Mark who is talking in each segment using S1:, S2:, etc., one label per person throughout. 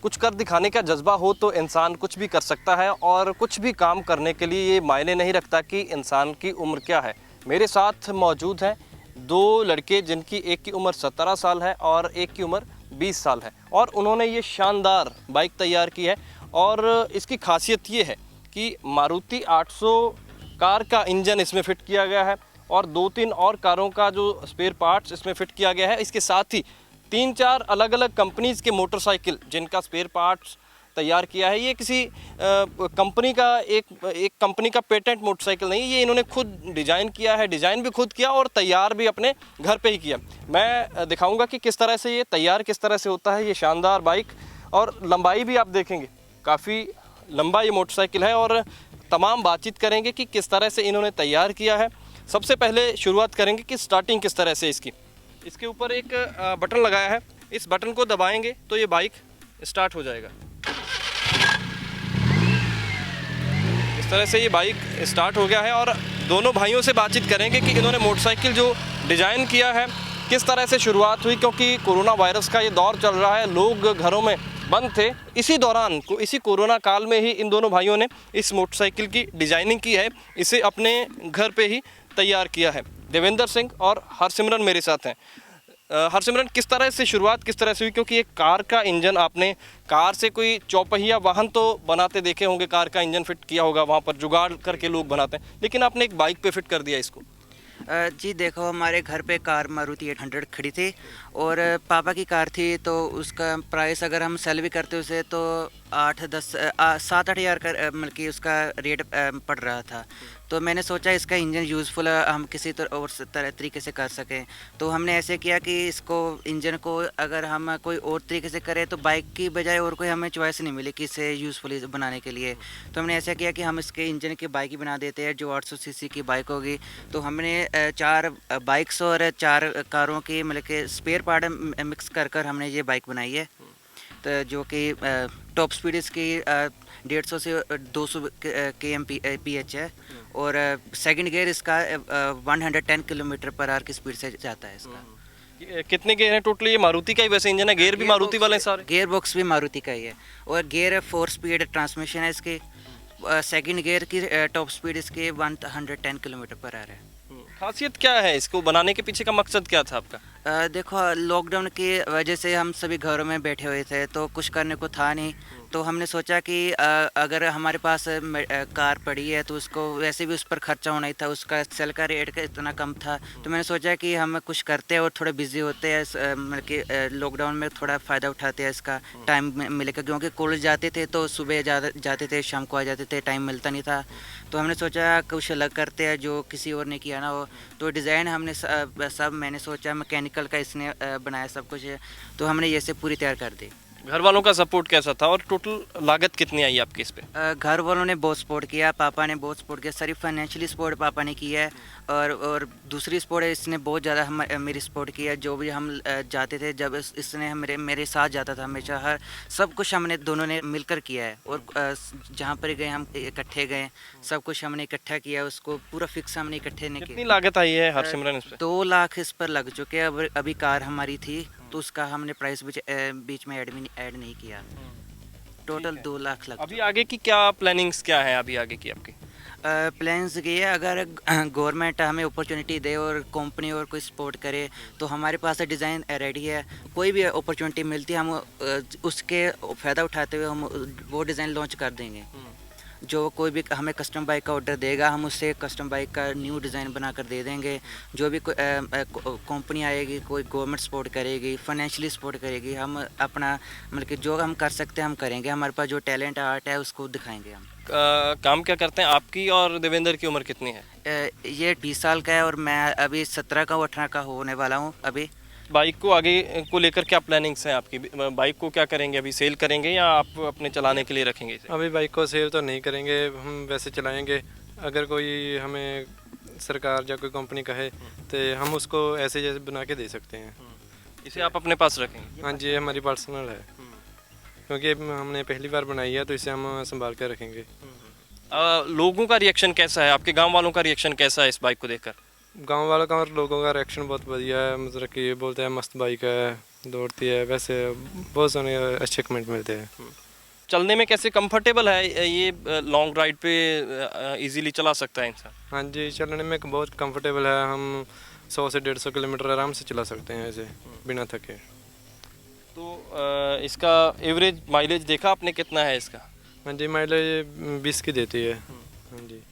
S1: कुछ कर दिखाने का जज्बा हो तो इंसान कुछ भी कर सकता है, और कुछ भी काम करने के लिए ये मायने नहीं रखता कि इंसान की उम्र क्या है। मेरे साथ मौजूद हैं दो लड़के जिनकी एक की उम्र 17 साल है और एक की उम्र 20 साल है, और उन्होंने ये शानदार बाइक तैयार की है। और इसकी खासियत ये है कि मारुति 800 कार का इंजन इसमें फिट किया गया है, और 2-3 और कारों का जो स्पेयर पार्ट्स इसमें फिट किया गया है। इसके साथ ही 3-4 अलग अलग कंपनीज़ के मोटरसाइकिल जिनका स्पेयर पार्ट्स तैयार किया है। ये किसी कंपनी का एक कंपनी का पेटेंट मोटरसाइकिल नहीं, ये इन्होंने खुद डिज़ाइन किया है, डिज़ाइन भी खुद किया और तैयार भी अपने घर पे ही किया। मैं दिखाऊंगा कि किस तरह से ये तैयार किस तरह से होता है ये शानदार बाइक। और लंबाई भी आप देखेंगे, काफ़ी लंबा ये मोटरसाइकिल है, और तमाम बातचीत करेंगे कि किस तरह से इन्होंने तैयार किया है। सबसे पहले शुरुआत करेंगे कि स्टार्टिंग किस तरह से इसके ऊपर एक बटन लगाया है, इस बटन को दबाएंगे तो ये बाइक स्टार्ट हो जाएगा। इस तरह से ये बाइक स्टार्ट हो गया है, और दोनों भाइयों से बातचीत करेंगे कि इन्होंने मोटरसाइकिल जो डिज़ाइन किया है किस तरह से शुरुआत हुई, क्योंकि कोरोना वायरस का ये दौर चल रहा है, लोग घरों में बंद थे। इसी दौरान इसी कोरोना काल में ही इन दोनों भाइयों ने इस मोटरसाइकिल की डिज़ाइनिंग की है, इसे अपने घर पे ही तैयार किया है। देवेंद्र सिंह और हरसिमरन मेरे साथ हैं। हरसिमरन, किस तरह से शुरुआत किस तरह से हुई, क्योंकि एक कार का इंजन आपने कार से कोई चौपहिया वाहन तो बनाते देखे होंगे, कार का इंजन फिट किया होगा, वहाँ पर जुगाड़ करके लोग बनाते हैं, लेकिन आपने एक बाइक पे फिट कर दिया इसको।
S2: जी देखो, हमारे घर पे कार मारुति 800 खड़ी थी और पापा की कार थी, तो उसका प्राइस अगर हम सेल भी करते उसे तो 7-8 हज़ार का मतलब कि उसका रेट पड़ रहा था। तो मैंने सोचा इसका इंजन यूज़फुल हम किसी और तरीके से कर सकें, तो हमने ऐसे किया कि इसको इंजन को अगर हम कोई और तरीके से करें तो बाइक की बजाय और कोई हमें चॉइस नहीं मिली कि इसे यूज़फुल बनाने के लिए। तो हमने ऐसा किया कि हम इसके इंजन की बाइक ही बना देते हैं जो 800 सीसी की बाइक होगी। तो हमने 4 बाइक्स और 4 कारों की मतलब कि स्पेयर पार्ट मिक्स कर कर हमने ये बाइक बनाई है। तो जो कि टॉप स्पीड इसकी 150 से 200 kmph है, और सेकंड गियर इसका 110 km/h की स्पीड से जाता है इसका।
S1: कितने गेयर हैं टोटली? ये मारुति का ही वैसे इंजन है, गेयर भी मारुति वाले हैं सारे?
S2: गेयर बॉक्स भी मारुति का ही है, और गेयर 4 स्पीड ट्रांसमिशन है इसकी। सेकंड गियर की टॉप स्पीड इसकी 110 km/h है।
S1: खासियत क्या है, इसको बनाने के पीछे का मकसद क्या था आपका?
S2: देखो, लॉकडाउन की वजह से हम सभी घरों में बैठे हुए थे, तो कुछ करने को था नहीं, तो हमने सोचा कि अगर हमारे पास कार पड़ी है तो उसको वैसे भी उस पर खर्चा होना ही था, उसका सेल का रेट का इतना कम था। तो मैंने सोचा कि हम कुछ करते हैं और थोड़ा बिजी होते हैं, मतलब कि लॉकडाउन में थोड़ा फ़ायदा उठाते हैं इसका, टाइम मिलेगा, क्योंकि कॉलेज जाते थे तो सुबह जाते थे, शाम को आ जाते थे, टाइम मिलता नहीं था। तो हमने सोचा कुछ अलग करते हैं जो किसी और ने किया ना हो। तो डिज़ाइन हमने सब मैंने सोचा, मैकेनिकल का इसने बनाया सब कुछ, तो हमने ये से पूरी तैयार कर दी।
S1: घर वालों का सपोर्ट कैसा था, और टोटल लागत कितनी आई आपकी इस पे?
S2: घर वालों ने बहुत सपोर्ट किया, पापा ने बहुत सपोर्ट किया, सारी फाइनेंशियली सपोर्ट पापा ने किया है, और दूसरी सपोर्ट है इसने बहुत ज़्यादा मेरी सपोर्ट किया। जो भी हम जाते थे, जब इसने मेरे साथ जाता था हमेशा, हर सब कुछ हमने दोनों ने मिलकर किया है, और जहाँ पर गए हम इकट्ठे गए, सब कुछ हमने इकट्ठा किया, उसको पूरा फिक्स हमने इकट्ठे नहीं किया।
S1: कितनी लागत आई है हरसिमरन इस पे?
S2: 2 लाख इस पर लग चुके हैं। अभी कार हमारी थी तो उसका हमने प्राइस बीच में ऐड नहीं किया। टोटल 2 लाख लग।
S1: अभी आगे की क्या प्लानिंग्स क्या है अभी आगे की आपकी?
S2: प्लान्स ये है, अगर गवर्नमेंट हमें अपॉर्चुनिटी दे और कंपनी और कोई सपोर्ट करे तो हमारे पास डिज़ाइन रेडी है। कोई भी अपॉर्चुनिटी मिलती है हम उसके फ़ायदा उठाते हुए हम वो डिज़ाइन लॉन्च कर देंगे। जो कोई भी हमें कस्टम बाइक का ऑर्डर देगा, हम उससे कस्टम बाइक का न्यू डिज़ाइन बना कर दे देंगे। जो भी कोई कंपनी आएगी, कोई गवर्नमेंट सपोर्ट करेगी, फाइनेंशियली सपोर्ट करेगी, हम अपना मतलब कि जो हम कर सकते हैं हम करेंगे। हमारे पास जो टैलेंट आर्ट है उसको दिखाएंगे हम।
S1: काम क्या करते हैं? आपकी और देवेंद्र की उम्र कितनी है?
S2: ये 20 साल का है और मैं अभी 17 का 18 का होने वाला हूँ अभी।
S1: बाइक को आगे को लेकर क्या प्लानिंग्स हैं आपकी? बाइक को क्या करेंगे, अभी सेल करेंगे या आप अपने चलाने के लिए रखेंगे इसे?
S3: अभी बाइक को सेल तो नहीं करेंगे, हम वैसे चलाएंगे। अगर कोई हमें सरकार या कोई कंपनी कहे तो हम उसको ऐसे जैसे बना के दे सकते हैं।
S1: इसे आप अपने पास रखेंगे?
S3: हाँ जी, ये हमारी पर्सनल है, क्योंकि हमने पहली बार बनाई है तो इसे हम संभाल कर रखेंगे।
S1: लोगों का रिएक्शन कैसा है, आपके गाँव वालों का रिएक्शन कैसा है इस बाइक को देखकर?
S3: गांव वालों का और लोगों का रिएक्शन बहुत बढ़िया है, मतलब कि ये बोलते हैं मस्त बाइक है, दौड़ती है, वैसे बहुत सारे अच्छे कमेंट मिलते हैं।
S1: चलने में कैसे कंफर्टेबल है ये, लॉन्ग राइड पे इजीली चला सकता है इंसान?
S3: हाँ जी, चलने में बहुत कंफर्टेबल है। हम 100 से 150 किलोमीटर आराम से चला सकते हैं ऐसे बिना थके।
S1: तो इसका एवरेज माइलेज देखा आपने कितना है इसका?
S3: हाँ जी, माइलेज 20 की देती है। हाँ जी।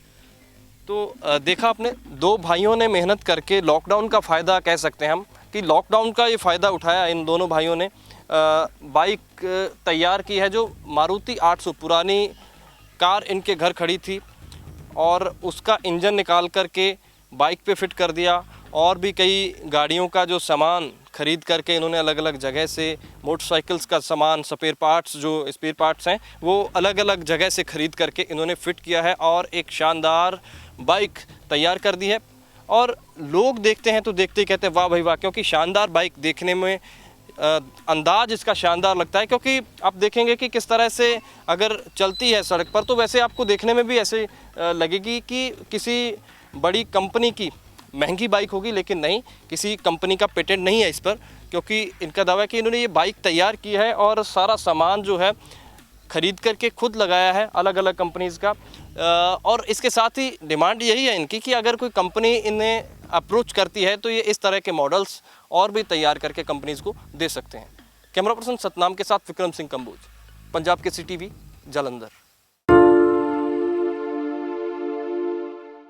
S1: तो देखा आपने, दो भाइयों ने मेहनत करके लॉकडाउन का फ़ायदा कह सकते हैं हम कि लॉकडाउन का ये फ़ायदा उठाया इन दोनों भाइयों ने। बाइक तैयार की है जो मारुति 800 पुरानी कार इनके घर खड़ी थी और उसका इंजन निकाल करके बाइक पे फिट कर दिया। और भी कई गाड़ियों का जो सामान ख़रीद करके इन्होंने अलग अलग जगह से, मोटरसाइकिल्स का सामान, स्पेयर पार्ट्स हैं वो अलग अलग जगह से ख़रीद करके इन्होंने फ़िट किया है और एक शानदार बाइक तैयार कर दी है। और लोग देखते हैं तो देखते ही कहते हैं वाह भाई वाह, क्योंकि शानदार बाइक देखने में अंदाज इसका शानदार लगता है। क्योंकि आप देखेंगे कि किस तरह से अगर चलती है सड़क पर तो वैसे आपको देखने में भी ऐसे लगेगी कि किसी बड़ी कंपनी की महंगी बाइक होगी, लेकिन नहीं, किसी कंपनी का पेटेंट नहीं है इस पर, क्योंकि इनका दावा है कि इन्होंने ये बाइक तैयार की है और सारा सामान जो है ख़रीद करके खुद लगाया है अलग अलग कंपनीज़ का। और इसके साथ ही डिमांड यही है इनकी कि अगर कोई कंपनी इन्हें अप्रोच करती है तो ये इस तरह के मॉडल्स और भी तैयार करके कंपनीज़ को दे सकते हैं। कैमरा पर्सन सतनाम के साथ विक्रम सिंह कंबोज, पंजाब केसरी टीवी, जालंधर।